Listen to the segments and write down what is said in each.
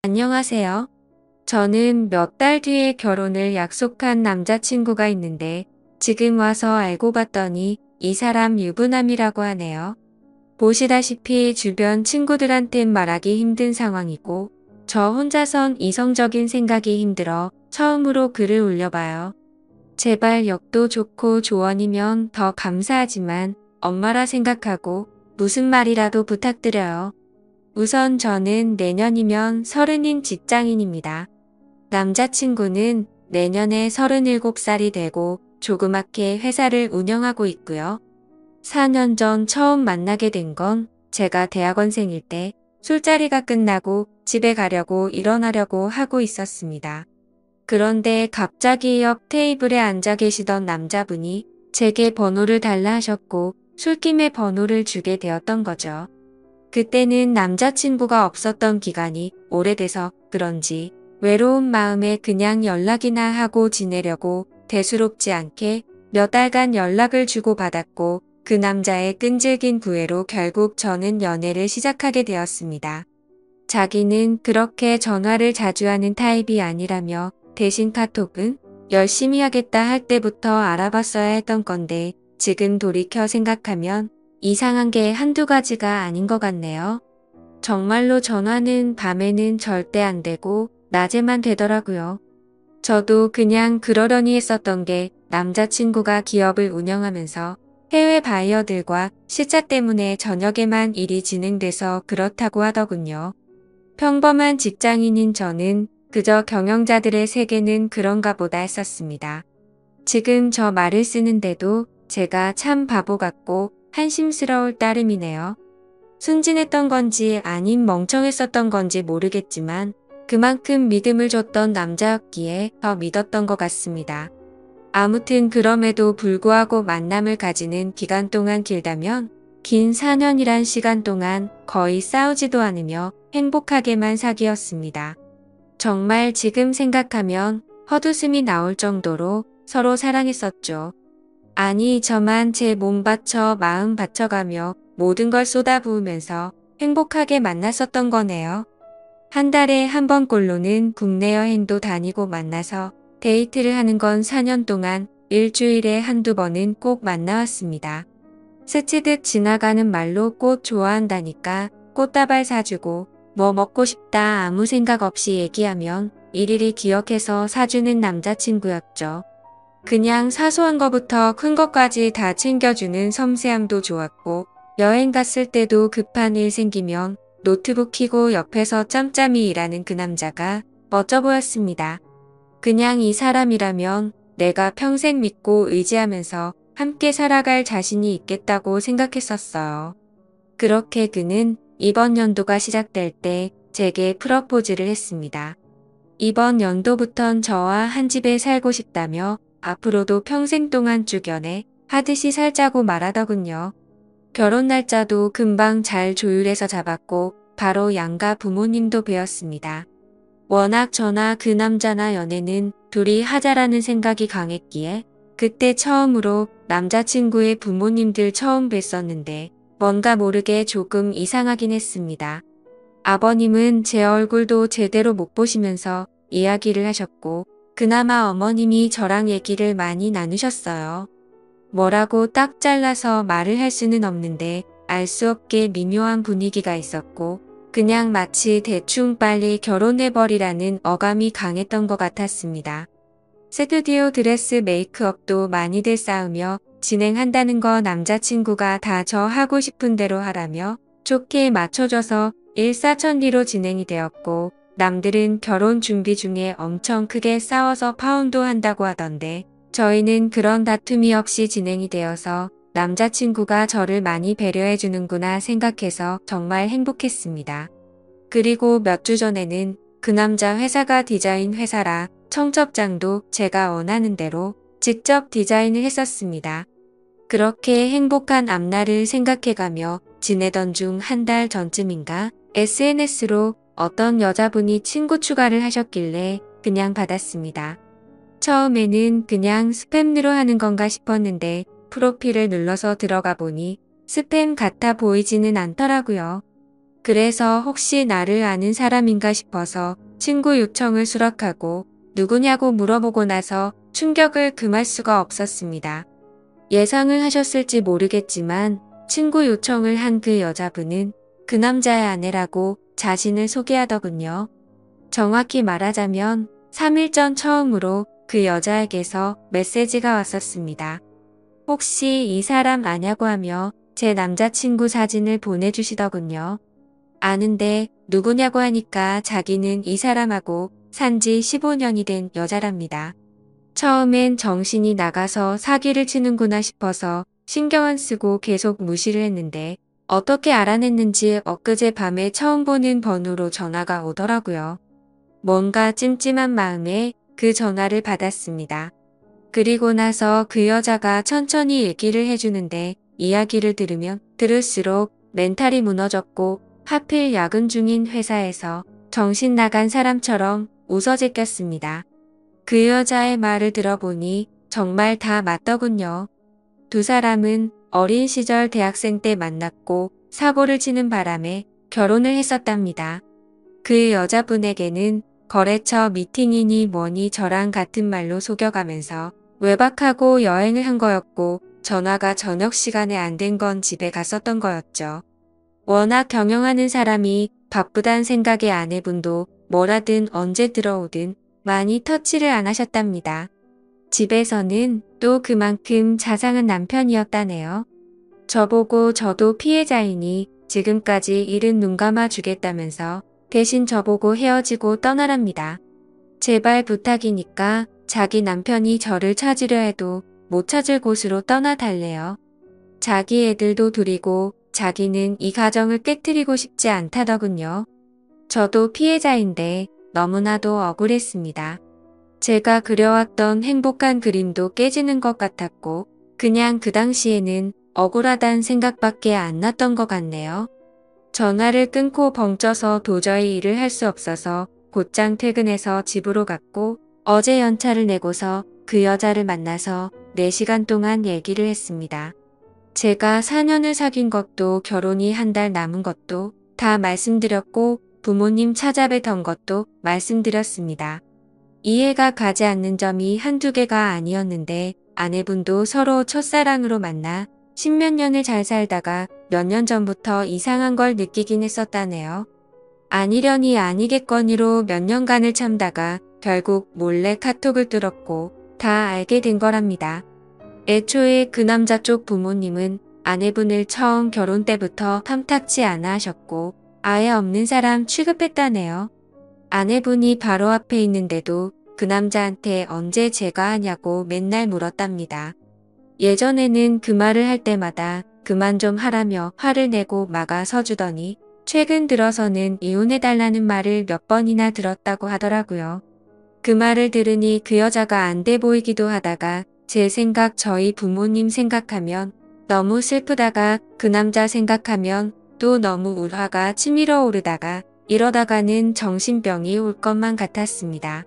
안녕하세요. 저는 몇 달 뒤에 결혼을 약속한 남자친구가 있는데 지금 와서 알고 봤더니 이 사람 유부남이라고 하네요. 보시다시피 주변 친구들한텐 말하기 힘든 상황이고 저 혼자선 이성적인 생각이 힘들어 처음으로 글을 올려봐요. 제발 역도 좋고 조언이면 더 감사하지만 엄마라 생각하고 무슨 말이라도 부탁드려요. 우선 저는 내년이면 30인 직장인입니다. 남자친구는 내년에 37살이 되고 조그맣게 회사를 운영하고 있고요. 4년 전 처음 만나게 된 건 제가 대학원생일 때 술자리가 끝나고 집에 가려고 일어나려고 하고 있었습니다. 그런데 갑자기 옆 테이블에 앉아 계시던 남자분이 제게 번호를 달라 하셨고 술김에 번호를 주게 되었던 거죠. 그때는 남자친구가 없었던 기간이 오래돼서 그런지 외로운 마음에 그냥 연락이나 하고 지내려고 대수롭지 않게 몇 달간 연락을 주고받았고 그 남자의 끈질긴 구애로 결국 저는 연애를 시작하게 되었습니다. 자기는 그렇게 전화를 자주 하는 타입이 아니라며 대신 카톡은 열심히 하겠다 할 때부터 알아봤어야 했던 건데 지금 돌이켜 생각하면 이상한 게 한두 가지가 아닌 것 같네요. 정말로 전화는 밤에는 절대 안 되고 낮에만 되더라고요. 저도 그냥 그러려니 했었던 게 남자친구가 기업을 운영하면서 해외 바이어들과 시차 때문에 저녁에만 일이 진행돼서 그렇다고 하더군요. 평범한 직장인인 저는 그저 경영자들의 세계는 그런가 보다 했었습니다. 지금 저 말을 쓰는데도 제가 참 바보 같고 한심스러울 따름이네요. 순진했던 건지 아님 멍청했었던 건지 모르겠지만 그만큼 믿음을 줬던 남자였기에 더 믿었던 것 같습니다. 아무튼 그럼에도 불구하고 만남을 가지는 기간 동안 길다면 긴 4년이란 시간 동안 거의 싸우지도 않으며 행복하게만 사귀었습니다. 정말 지금 생각하면 헛웃음이 나올 정도로 서로 사랑했었죠. 아니 저만 제 몸 바쳐 마음 바쳐가며 모든 걸 쏟아부으면서 행복하게 만났었던 거네요. 한 달에 한 번꼴로는 국내 여행도 다니고 만나서 데이트를 하는 건 4년 동안 일주일에 한두 번은 꼭 만나왔습니다. 스치듯 지나가는 말로 꽃 좋아한다니까 꽃다발 사주고 뭐 먹고 싶다 아무 생각 없이 얘기하면 일일이 기억해서 사주는 남자친구였죠. 그냥 사소한 거부터 큰 것까지 다 챙겨주는 섬세함도 좋았고 여행 갔을 때도 급한 일 생기면 노트북 켜고 옆에서 짬짬이 일하는 그 남자가 멋져 보였습니다. 그냥 이 사람이라면 내가 평생 믿고 의지하면서 함께 살아갈 자신이 있겠다고 생각했었어요. 그렇게 그는 이번 연도가 시작될 때 제게 프러포즈를 했습니다. 이번 연도부턴 저와 한 집에 살고 싶다며 앞으로도 평생 동안 쭉 연애 하듯이 살자고 말하더군요. 결혼 날짜도 금방 잘 조율해서 잡았고 바로 양가 부모님도 뵈었습니다. 워낙 저나 그 남자나 연애는 둘이 하자라는 생각이 강했기에 그때 처음으로 남자친구의 부모님들 처음 뵀었는데 뭔가 모르게 조금 이상하긴 했습니다. 아버님은 제 얼굴도 제대로 못 보시면서 이야기를 하셨고 그나마 어머님이 저랑 얘기를 많이 나누셨어요. 뭐라고 딱 잘라서 말을 할 수는 없는데 알 수 없게 미묘한 분위기가 있었고 그냥 마치 대충 빨리 결혼해버리라는 어감이 강했던 것 같았습니다. 스튜디오 드레스 메이크업도 많이들 싸우며 진행한다는 거 남자친구가 다 저 하고 싶은 대로 하라며 좋게 맞춰줘서 일사천리로 진행이 되었고 남들은 결혼 준비 중에 엄청 크게 싸워서 파혼도 한다고 하던데 저희는 그런 다툼이 없이 진행이 되어서 남자친구가 저를 많이 배려해주는구나 생각해서 정말 행복했습니다. 그리고 몇 주 전에는 그 남자 회사가 디자인 회사라 청첩장도 제가 원하는 대로 직접 디자인을 했었습니다. 그렇게 행복한 앞날을 생각해가며 지내던 중 한 달 전쯤인가 SNS로 어떤 여자분이 친구 추가를 하셨길래 그냥 받았습니다. 처음에는 그냥 스팸으로 하는 건가 싶었는데 프로필을 눌러서 들어가 보니 스팸 같아 보이지는 않더라고요. 그래서 혹시 나를 아는 사람인가 싶어서 친구 요청을 수락하고 누구냐고 물어보고 나서 충격을 금할 수가 없었습니다. 예상을 하셨을지 모르겠지만 친구 요청을 한 그 여자분은 그 남자의 아내라고 자신을 소개하더군요. 정확히 말하자면 3일 전 처음으로 그 여자에게서 메시지가 왔었습니다. 혹시 이 사람 아냐고 하며 제 남자친구 사진을 보내주시더군요. 아는데 누구냐고 하니까 자기는 이 사람하고 산지 15년이 된 여자랍니다. 처음엔 정신이 나가서 사기를 치는구나 싶어서 신경 안 쓰고 계속 무시를 했는데 어떻게 알아냈는지 엊그제 밤에 처음 보는 번호로 전화가 오더라고요. 뭔가 찜찜한 마음에 그 전화를 받았습니다. 그리고 나서 그 여자가 천천히 얘기를 해주는데 이야기를 들으면 들을수록 멘탈이 무너졌고 하필 야근 중인 회사에서 정신 나간 사람처럼 웃어제꼈습니다. 그 여자의 말을 들어보니 정말 다 맞더군요. 두 사람은 어린 시절 대학생 때 만났고 사고를 치는 바람에 결혼을 했었답니다. 그 여자분에게는 거래처 미팅이니 뭐니 저랑 같은 말로 속여가면서 외박하고 여행을 한 거였고 전화가 저녁 시간에 안 된 건 집에 갔었던 거였죠. 워낙 경영하는 사람이 바쁘단 생각에 아내분도 뭐라든 언제 들어오든 많이 터치를 안 하셨답니다. 집에서는 또 그만큼 자상한 남편이었다네요. 저보고 저도 피해자이니 지금까지 일은 눈 감아 주겠다면서 대신 저보고 헤어지고 떠나랍니다. 제발 부탁이니까 자기 남편이 저를 찾으려 해도 못 찾을 곳으로 떠나달래요. 자기 애들도 둘이고 자기는 이 가정을 깨트리고 싶지 않다더군요. 저도 피해자인데 너무나도 억울했습니다. 제가 그려왔던 행복한 그림도 깨지는 것 같았고 그냥 그 당시에는 억울하단 생각밖에 안 났던 것 같네요. 전화를 끊고 벙쪄서 도저히 일을 할 수 없어서 곧장 퇴근해서 집으로 갔고 어제 연차를 내고서 그 여자를 만나서 4시간 동안 얘기를 했습니다. 제가 4년을 사귄 것도 결혼이 한 달 남은 것도 다 말씀드렸고 부모님 찾아뵈던 것도 말씀드렸습니다. 이해가 가지 않는 점이 한두 개가 아니었는데 아내분도 서로 첫사랑으로 만나 10몇 년을 잘 살다가 몇 년 전부터 이상한 걸 느끼긴 했었다네요. 아니려니 아니겠거니로 몇 년간을 참다가 결국 몰래 카톡을 뚫었고 다 알게 된 거랍니다. 애초에 그 남자 쪽 부모님은 아내분을 처음 결혼 때부터 탐탁치 않아 하셨고 아예 없는 사람 취급했다네요. 아내분이 바로 앞에 있는데도 그 남자한테 언제 제가 하냐고 맨날 물었답니다. 예전에는 그 말을 할 때마다 그만 좀 하라며 화를 내고 막아 서주더니 최근 들어서는 이혼해달라는 말을 몇 번이나 들었다고 하더라고요. 그 말을 들으니 그 여자가 안 돼 보이기도 하다가 제 생각 저희 부모님 생각하면 너무 슬프다가 그 남자 생각하면 또 너무 울화가 치밀어 오르다가 이러다가는 정신병이 올 것만 같았습니다.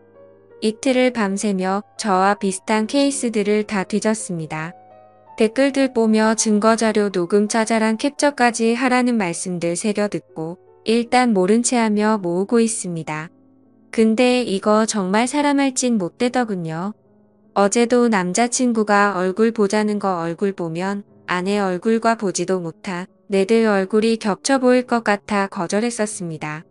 이틀을 밤새며 저와 비슷한 케이스들을 다 뒤졌습니다. 댓글들 보며 증거자료 녹음 자잘한 캡처까지 하라는 말씀들 새겨 듣고 일단 모른 채 하며 모으고 있습니다. 근데 이거 정말 사람 할 짓 못 되더군요. 어제도 남자친구가 얼굴 보자는 거 얼굴 보면 아내 얼굴과 보지도 못하 내들 얼굴이 겹쳐 보일 것 같아 거절했었습니다.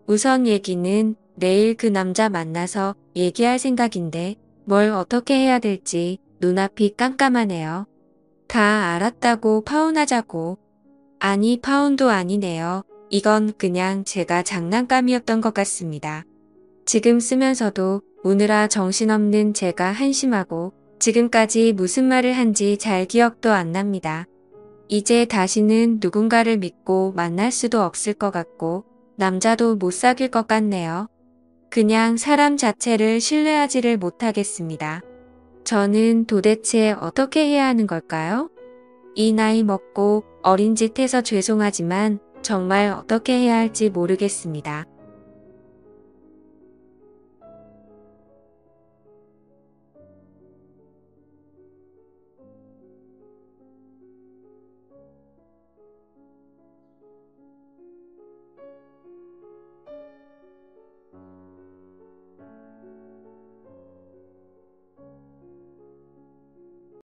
우선 얘기는 내일 그 남자 만나서 얘기할 생각인데 뭘 어떻게 해야 될지 눈앞이 깜깜하네요. 다 알았다고 파혼하자고. 아니 파혼도 아니네요. 이건 그냥 제가 장난감이었던 것 같습니다. 지금 쓰면서도 우느라 정신없는 제가 한심하고 지금까지 무슨 말을 한지 잘 기억도 안 납니다. 이제 다시는 누군가를 믿고 만날 수도 없을 것 같고 남자도 못 사귈 것 같네요. 그냥 사람 자체를 신뢰하지를 못하겠습니다. 저는 도대체 어떻게 해야 하는 걸까요? 이 나이 먹고 어린 짓 해서 죄송하지만 정말 어떻게 해야 할지 모르겠습니다.